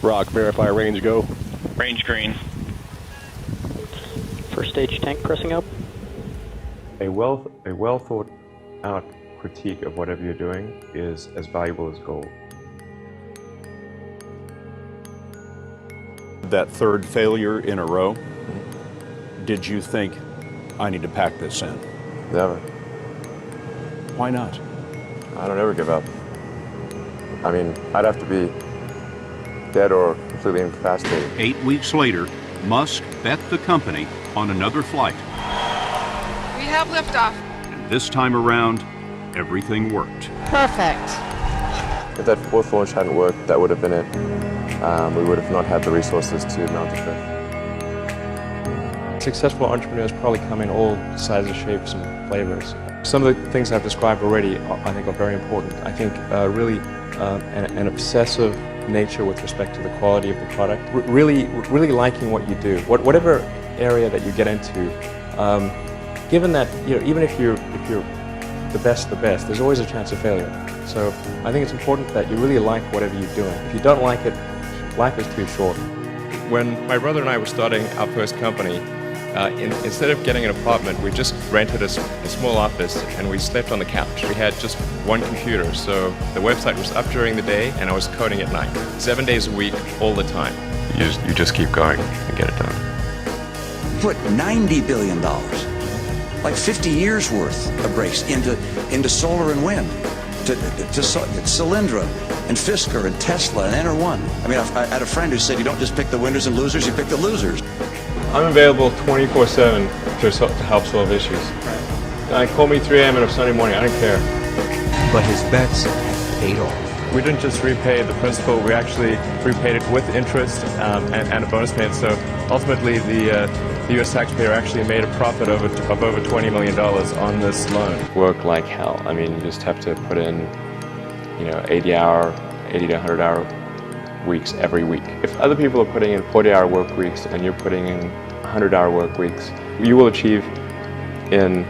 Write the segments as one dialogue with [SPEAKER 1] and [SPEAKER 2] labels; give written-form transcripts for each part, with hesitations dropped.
[SPEAKER 1] Rock, verify range, go.
[SPEAKER 2] Range green.
[SPEAKER 3] First stage tank pressing up.
[SPEAKER 4] A well thought out critique of whatever you're doing is as valuable as gold.
[SPEAKER 5] That third failure in a row, did you think, I need to pack this in?
[SPEAKER 4] Never.
[SPEAKER 5] Why not?
[SPEAKER 4] I don't ever give up. I mean, I'd have to be dead or completely incapacitated.
[SPEAKER 5] 8 weeks later, Musk bet the company on another flight.
[SPEAKER 6] We have liftoff.
[SPEAKER 5] And this time around, everything worked.
[SPEAKER 6] Perfect.
[SPEAKER 4] If that fourth launch hadn't worked, that would have been it. We would have not had the resources to mount the fifth.
[SPEAKER 7] Successful entrepreneurs probably come in all sizes, shapes, and flavors. Some of the things I've described already, I think, are very important. I think really an obsessive nature with respect to the quality of the product. Really liking what you do, whatever area that you get into. Given that, even if you're the best, there's always a chance of failure. So I think it's important that you really like whatever you're doing. If you don't like it, life is too short. When my brother and I were starting our first company, instead of getting an apartment, we just rented a small office and we slept on the couch. We had just one computer, so the website was up during the day and I was coding at night. 7 days a week, all the time. You just keep going and get it done.
[SPEAKER 8] Put $90 billion, like 50 years worth of breaks into solar and wind, to Solyndra and Fisker and Tesla and Enter1. I mean, I had a friend who said you don't just pick the winners and losers, you pick the losers.
[SPEAKER 7] I'm available 24/7 to help solve issues. Call me 3 a.m. on a Sunday morning, I don't care.
[SPEAKER 9] But his bets paid off.
[SPEAKER 7] We didn't just repay the principal, we actually repaid it with interest and a bonus payment. So ultimately, the U.S. taxpayer actually made a profit of over $20 million on this loan. Work like hell. I mean, you just have to put in, 80 to 100 hour weeks every week. If other people are putting in 40-hour work weeks and you're putting in 100-hour work weeks, you will achieve in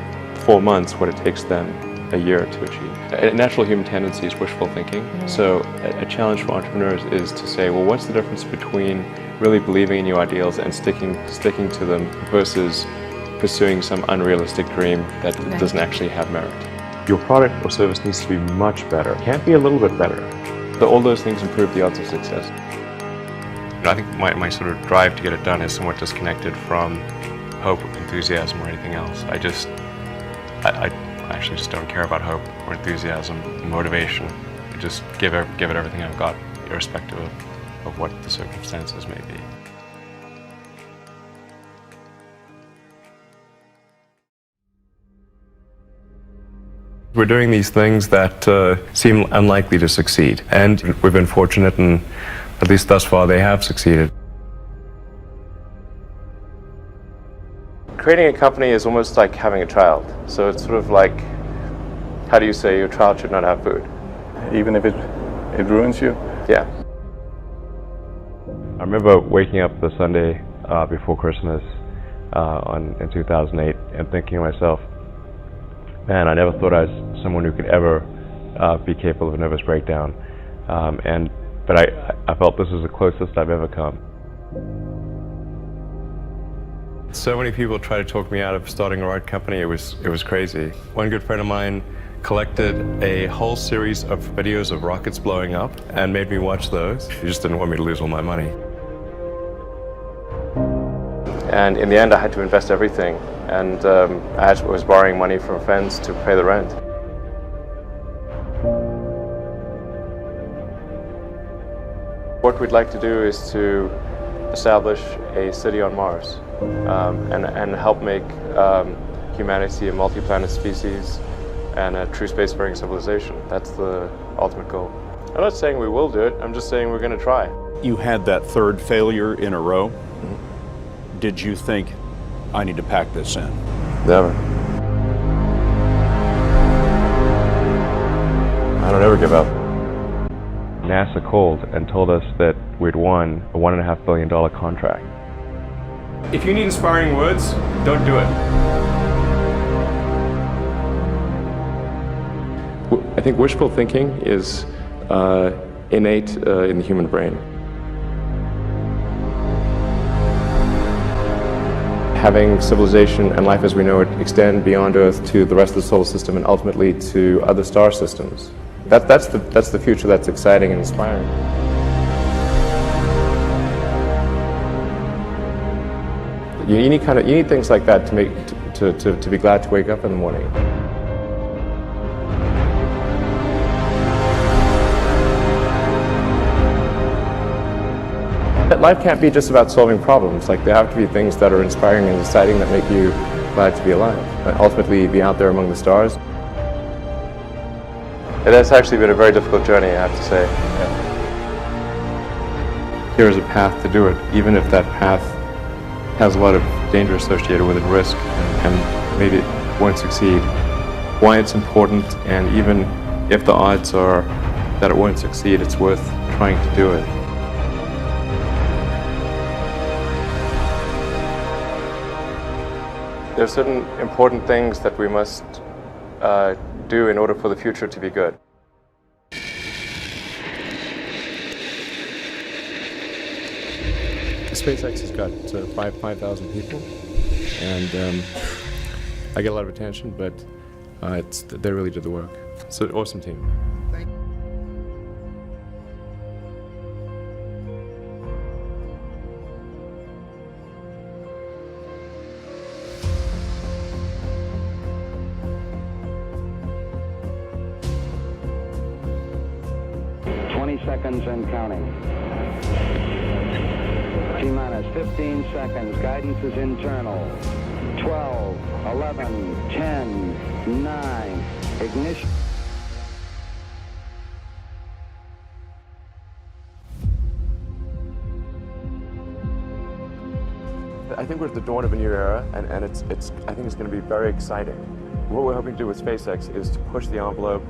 [SPEAKER 7] 4 months what it takes them a year to achieve. A natural human tendency is wishful thinking. So a challenge for entrepreneurs is to say, well, what's the difference between really believing in your ideals and sticking to them versus pursuing some unrealistic dream that doesn't actually have merit? Your product or service needs to be much better. It can't be a little bit better. So all those things improve the odds of success. I think my sort of drive to get it done is somewhat disconnected from hope, enthusiasm, or anything else. I actually just don't care about hope or enthusiasm, motivation. I just give it everything I've got, irrespective of what the circumstances may be. We're doing these things that seem unlikely to succeed, and we've been fortunate, and at least thus far they have succeeded. Creating a company is almost like having a child. So it's sort of like, how do you say your child should not have food?
[SPEAKER 1] Even if it ruins you?
[SPEAKER 7] Yeah. I remember waking up the Sunday before Christmas in 2008 and thinking to myself, man, I never thought I was someone who could ever be capable of a nervous breakdown. But I felt this was the closest I've ever come. So many people tried to talk me out of starting a rocket company. It was crazy. One good friend of mine collected a whole series of videos of rockets blowing up and made me watch those. He just didn't want me to lose all my money. And in the end, I had to invest everything. And I was borrowing money from friends to pay the rent. What we'd like to do is to establish a city on Mars and help make humanity a multi-planet species and a true spacefaring civilization. That's the ultimate goal. I'm not saying we will do it, I'm just saying we're going to try.
[SPEAKER 5] You had that third failure in a row. Did you think, I need to pack this in?
[SPEAKER 4] Never. I don't ever give up. NASA called and told us that we'd won a $1.5 billion contract.
[SPEAKER 7] If you need inspiring words, don't do it. I think wishful thinking is innate in the human brain. having civilization and life as we know it extend beyond Earth to the rest of the solar system and ultimately to other star systems. That's the future that's exciting and inspiring. You need things like that to make to be glad to wake up in the morning. Life can't be just about solving problems. Like, there have to be things that are inspiring and exciting that make you glad to be alive. Ultimately, be out there among the stars. It has actually been a very difficult journey, I have to say. Yeah. Here is a path to do it, even if that path has a lot of danger associated with it, risk, and maybe it won't succeed. Why it's important, and even if the odds are that it won't succeed, it's worth trying to do it. There are certain important things that we must do in order for the future to be good. SpaceX has got 5,000 people, and I get a lot of attention, but they really did the work. It's an awesome team.
[SPEAKER 2] 20 seconds and counting. T-minus 15 seconds. Guidance is internal. 12, 11, 10, 9. Ignition.
[SPEAKER 7] I think we're at the dawn of a new era, and I think it's going to be very exciting. What we're hoping to do with SpaceX is to push the envelope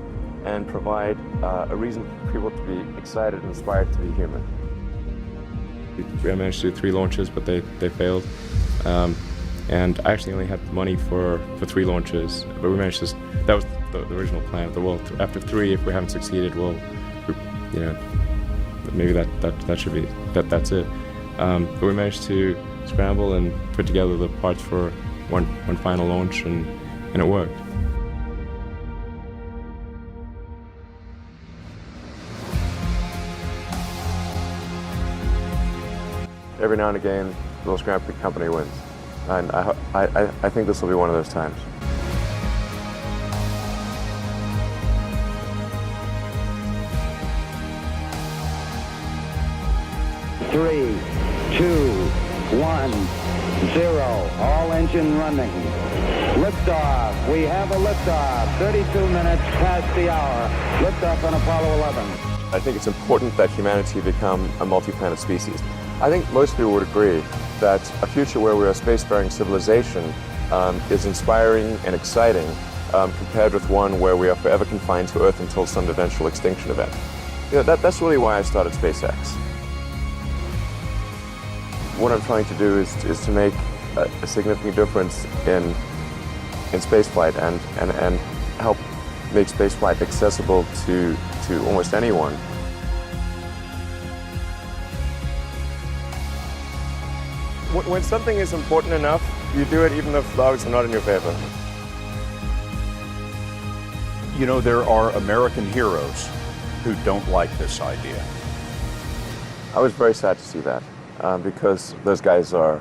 [SPEAKER 7] and provide a reason for people to be excited and inspired to be human. We managed to do 3 launches, but they failed. And I actually only had money for 3 launches, but we managed to. That was the original plan. Well, after 3, if we haven't succeeded, well, maybe that should be that's it. But we managed to scramble and put together the parts for one final launch, and it worked. Every now and again, the little scrappy company wins, and I think this will be one of those times.
[SPEAKER 2] Three, 2, 1, 0. All engine running. Liftoff. We have a liftoff. 32 minutes past the hour. Liftoff on Apollo 11.
[SPEAKER 7] I think it's important that humanity become a multi-planet species. I think most people would agree that a future where we're a spacefaring civilization is inspiring and exciting compared with one where we are forever confined to Earth until some eventual extinction event. That's really why I started SpaceX. What I'm trying to do is to make a significant difference in spaceflight and help make spaceflight accessible to almost anyone. When something is important enough, you do it even if the odds are not in your favor.
[SPEAKER 5] You know, there are American heroes who don't like this idea.
[SPEAKER 7] I was very sad to see that because those guys are,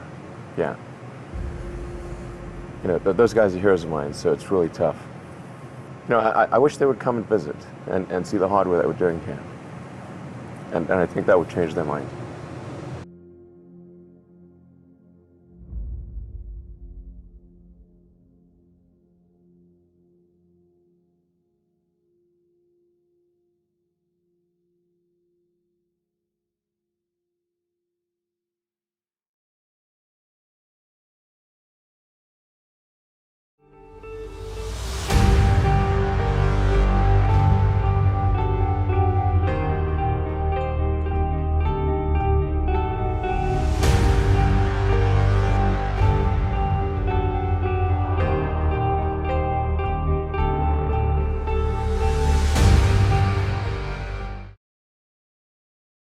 [SPEAKER 7] those guys are heroes of mine, so it's really tough. I wish they would come and visit and see the hardware that we're doing here. And I think that would change their mind.